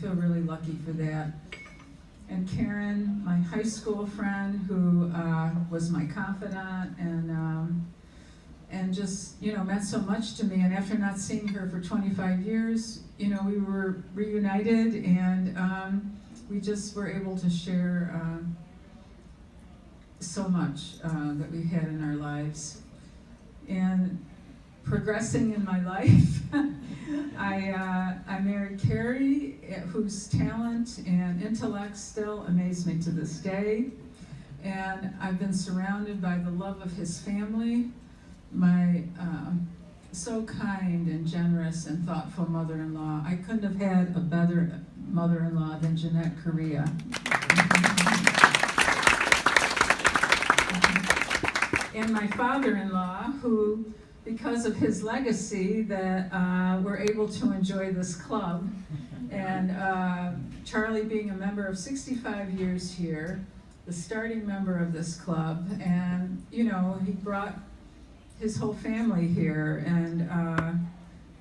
feel really lucky for that. And Karen, my high school friend, who was my confidant and just, meant so much to me. And after not seeing her for 25 years, we were reunited, and we just were able to share so much that we had in our lives. And progressing in my life, I married Carrie, whose talent and intellect still amaze me to this day. And I've been surrounded by the love of his family, my so kind and generous and thoughtful mother-in-law. I couldn't have had a better mother-in-law than Janice Corea. And my father-in-law, who, because of his legacy, that we're able to enjoy this club. And Charlie being a member of 65 years here, the starting member of this club, and he brought his whole family here, and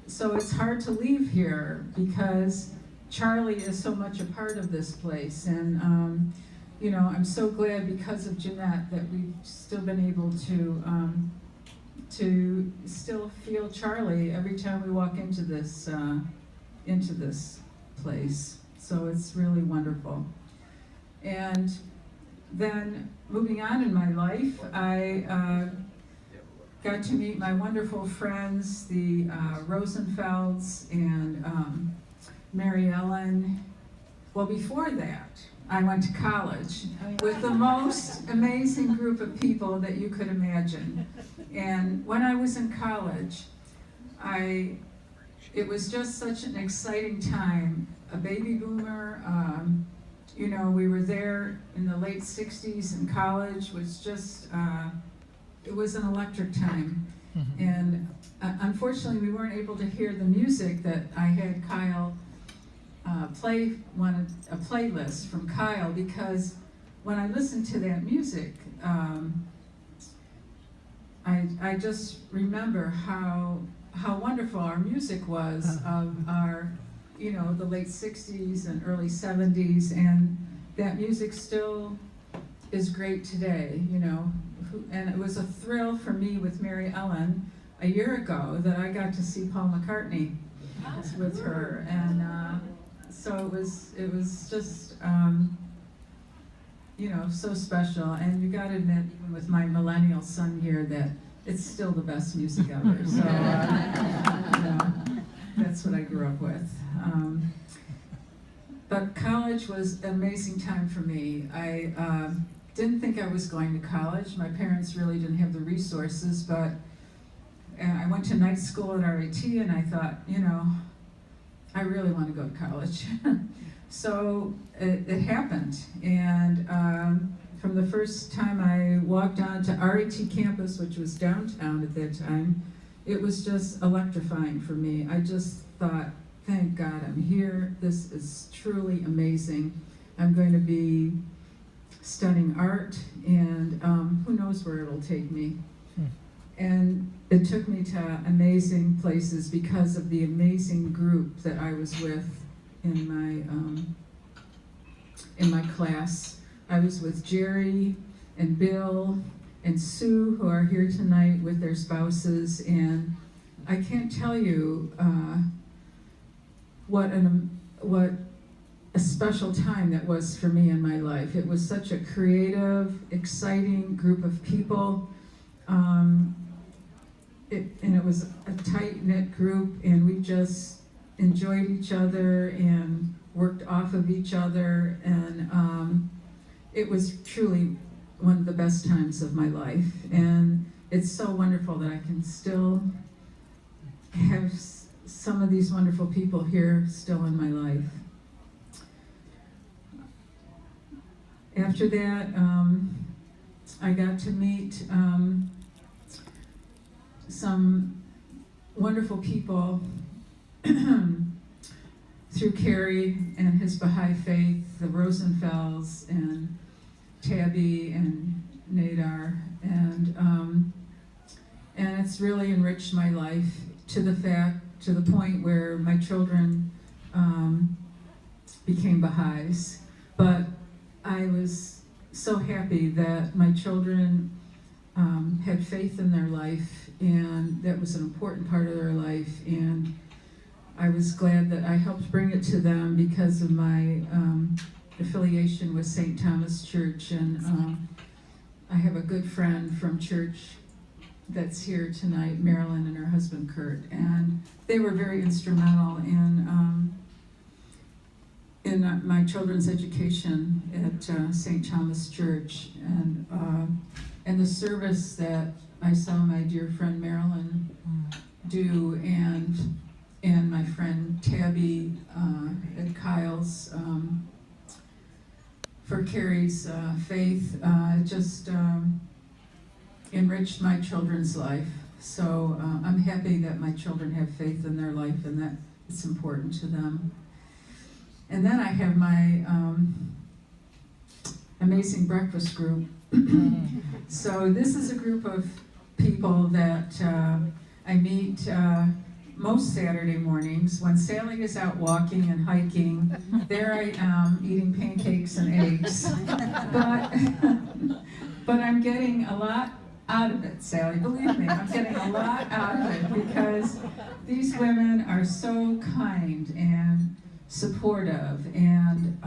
so it's hard to leave here because Charlie is so much a part of this place. And I'm so glad, because of Jeanette, that we've still been able to still feel Charlie every time we walk into this place. So it's really wonderful. And then moving on in my life, I got to meet my wonderful friends, the Rosenfelds and Mary Ellen. Well, before that, I went to college with the most amazing group of people that you could imagine. And when I was in college, it was just such an exciting time. A baby boomer, we were there in the late 60s, and college was just, it was an electric time. Mm-hmm. And unfortunately, we weren't able to hear the music that I had Kyle play a playlist from Kyle, because when I listened to that music, I just remember how wonderful our music was of our, the late 60s and early 70s, and that music still is great today, and it was a thrill for me with Mary Ellen a year ago that I got to see Paul McCartney with her, and so it was just so special. And you got to admit, even with my millennial son here, that it's still the best music ever. So that's what I grew up with. But college was an amazing time for me. I didn't think I was going to college. My parents really didn't have the resources, but I went to night school at RIT, and I thought, I really want to go to college. So it happened, and from the first time I walked onto RIT campus, which was downtown at that time, it was just electrifying for me. I just thought, thank God I'm here. This is truly amazing. I'm going to be studying art, and who knows where it'll take me. And it took me to amazing places because of the amazing group that I was with in my class. I was with Jerry and Bill and Sue, who are here tonight with their spouses, and I can't tell you what a special time that was for me in my life. It was such a creative, exciting group of people. And it was a tight-knit group, and we just enjoyed each other and worked off of each other, and it was truly one of the best times of my life. And it's so wonderful that I can still have some of these wonderful people here still in my life. After that, I got to meet some wonderful people through Carrie and his Baha'i faith, the Rosenfelds and Tabby and Nadar, and it's really enriched my life to the point where my children became Baha'is. But I was so happy that my children had faith in their life, and that was an important part of their life. And I was glad that I helped bring it to them because of my affiliation with St. Thomas Church. And I have a good friend from church that's here tonight, Marilyn, and her husband Kurt, and they were very instrumental in my children's education at St. Thomas Church, and the service that I saw my dear friend Marilyn do, and my friend Tabby at Kyle's for Carrie's faith just enriched my children's life. So I'm happy that my children have faith in their life and that it's important to them. And then I have my amazing breakfast group. So this is a group of people that I meet most Saturday mornings. When Sally is out walking and hiking, there I am eating pancakes and eggs. But I'm getting a lot out of it, Sally. Believe me, I'm getting a lot out of it because these women are so kind and supportive, and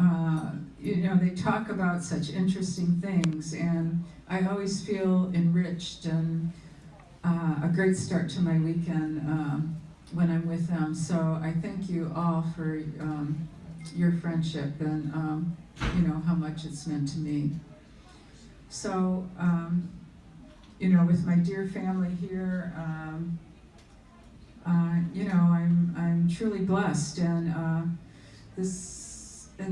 they talk about such interesting things, and I always feel enriched and a great start to my weekend when I'm with them. So I thank you all for your friendship and how much it's meant to me. So with my dear family here, I'm truly blessed, and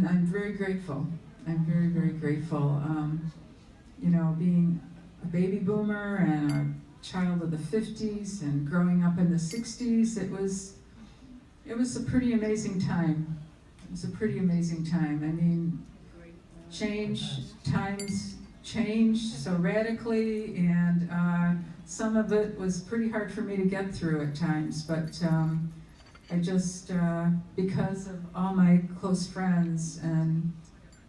I'm very grateful. I'm very, very grateful. Being a baby boomer and a child of the 50s and growing up in the 60s, it was a pretty amazing time. It was a pretty amazing time. I mean, times changed so radically, and some of it was pretty hard for me to get through at times, but I just, because of all my close friends and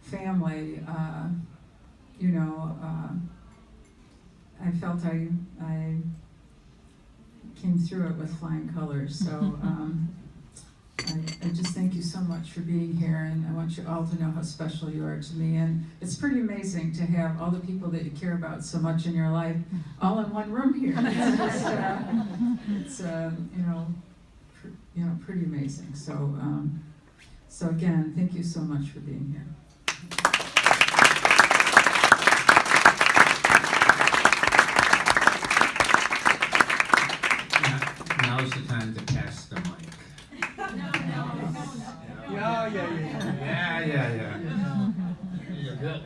family, I felt I came through it with flying colors. So I just thank you so much for being here, and I want you all to know how special you are to me. And it's pretty amazing to have all the people that you care about so much in your life all in one room here. It's pretty amazing. So again, thank you so much for being here. Now's the time to pass the mic. Yeah.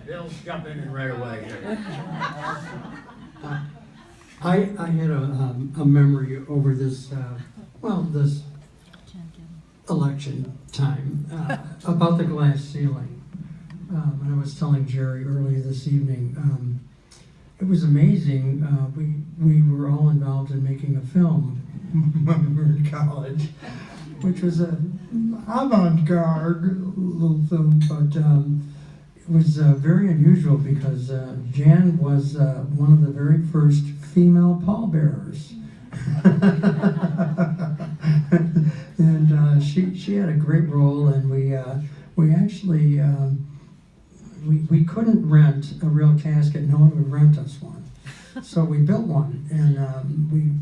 Bill's jumping in right away here. I had a memory over this this election time about the glass ceiling. And I was telling Jerry earlier this evening, it was amazing. We were all involved in making a film when we were in college, which was an avant-garde little film, but it was very unusual because Jan was one of the very first female pallbearers. And she had a great role, and we actually we couldn't rent a real casket. No one would rent us one, so we built one, and we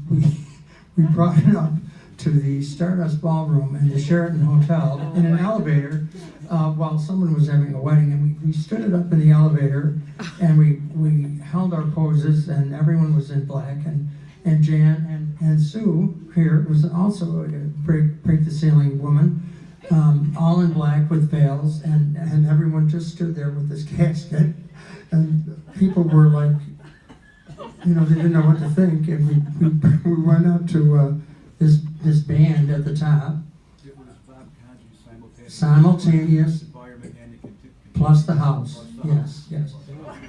brought it up to the Stardust Ballroom in the Sheraton Hotel in an elevator while someone was having a wedding, and we stood it up in the elevator, and we held our poses, and everyone was in black, and Jan and Sue here was also a break the ceiling woman, all in black with veils, and everyone just stood there with this casket, and people were like, they didn't know what to think, and we went up to this band at the top, simultaneous, plus the house, yes.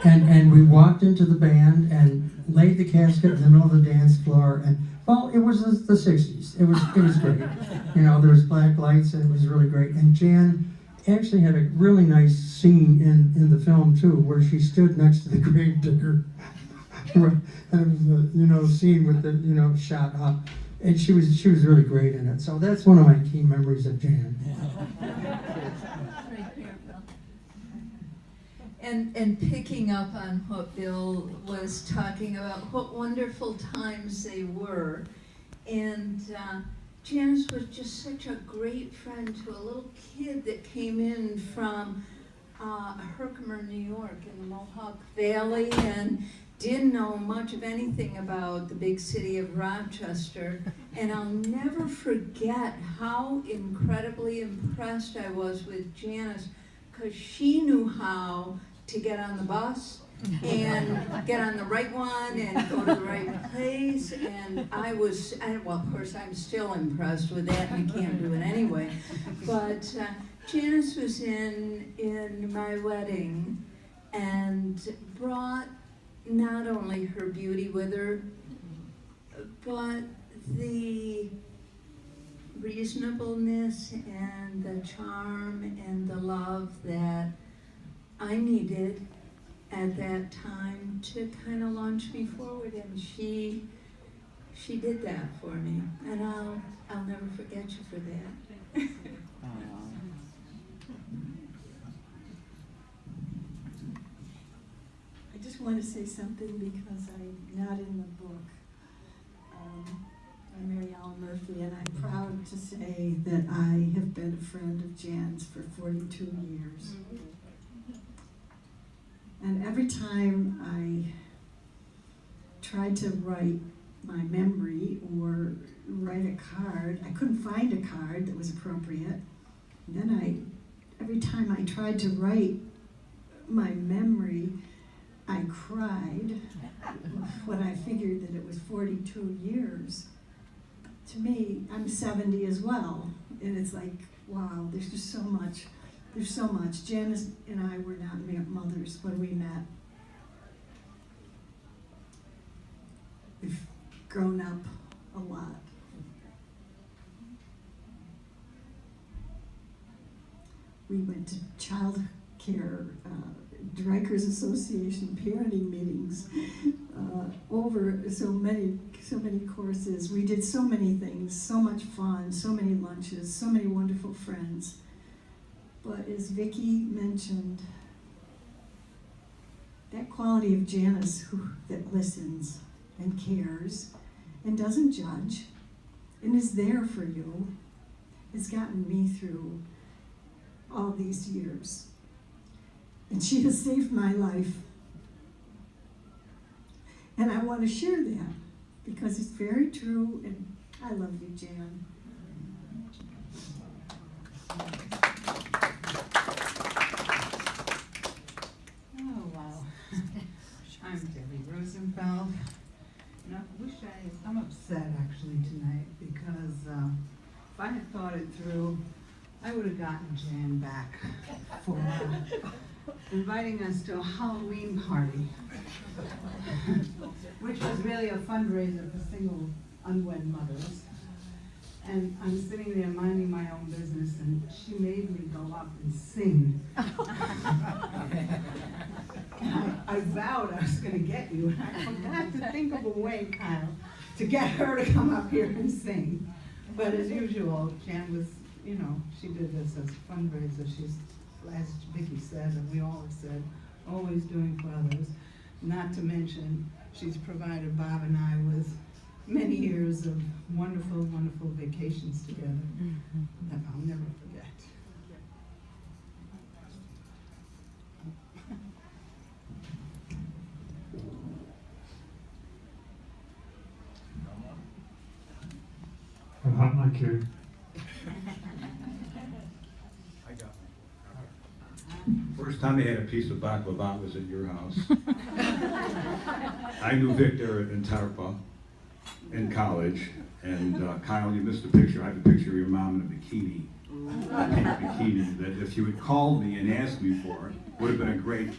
And we walked into the band and laid the casket in the middle of the dance floor, and well, it was the 60s. It was great. There was black lights, and it was really great. And Jan actually had a really nice scene in the film too, where she stood next to the grave digger. And it was a, you know, scene with the, you know, shot up. And she was really great in it. So that's one of my key memories of Jan. And picking up on what Bill was talking about, what wonderful times they were. And Janice was just such a great friend to a little kid that came in from Herkimer, New York, in the Mohawk Valley, and didn't know much of anything about the big city of Rochester. And I'll never forget how incredibly impressed I was with Janice, because she knew how to get on the bus and get on the right one and go to the right place. And well, of course, I'm still impressed with that, and you can't do it anyway. But Janice was in my wedding and brought not only her beauty with her, but the reasonableness and the charm and the love that I needed at that time to kind of launch me forward, and she did that for me, and I'll never forget you for that. I just want to say something because I'm not in the book. I'm Mary Ellen Murphy, and I'm proud to say that I have been a friend of Jan's for 42 years. And every time I tried to write my memory or write a card, I couldn't find a card that was appropriate. And then every time I tried to write my memory, I cried when I figured that it was 42 years. To me, I'm 70 as well, and it's like, wow, there's just so much. There's so much. Janice and I were not mothers when we met. We've grown up a lot. We went to child care, Rikers Association parenting meetings, over so many courses. We did so many things, so much fun, so many lunches, so many wonderful friends. But as Vicki mentioned, that quality of Janice that listens and cares and doesn't judge and is there for you has gotten me through all these years. And she has saved my life. And I want to share that because it's very true, and I love you, Jan. Oh, wow. I'm Debbie Rosenfeld. And I'm upset actually tonight because if I had thought it through, I would have gotten Jan back for inviting us to a Halloween party, which was really a fundraiser for single unwed mothers. And I'm sitting there minding my own business, and she made me go up and sing. I vowed I was going to get you, and I forgot to think of a way, Kyle, to get her to come up here and sing. But as usual, Jan was, you know, she did this as a fundraiser. She's, as Vicki said, and we all have said, always doing for others. Not to mention, she's provided Bob and I with many years of wonderful, wonderful vacations together that I'll never forget. A hot mic here. First time I had a piece of baklava was at your house. I knew Victor in Tarpa in college, and Kyle, you missed a picture. I have a picture of your mom in a bikini, a pink bikini, that if you had called me and asked me for it, would have been a great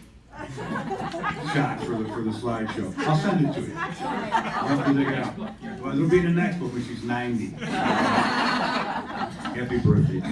shot for the slideshow. I'll send it to you. I'll have to dig it out. Well, it'll be in the next book when she's 90. Happy birthday.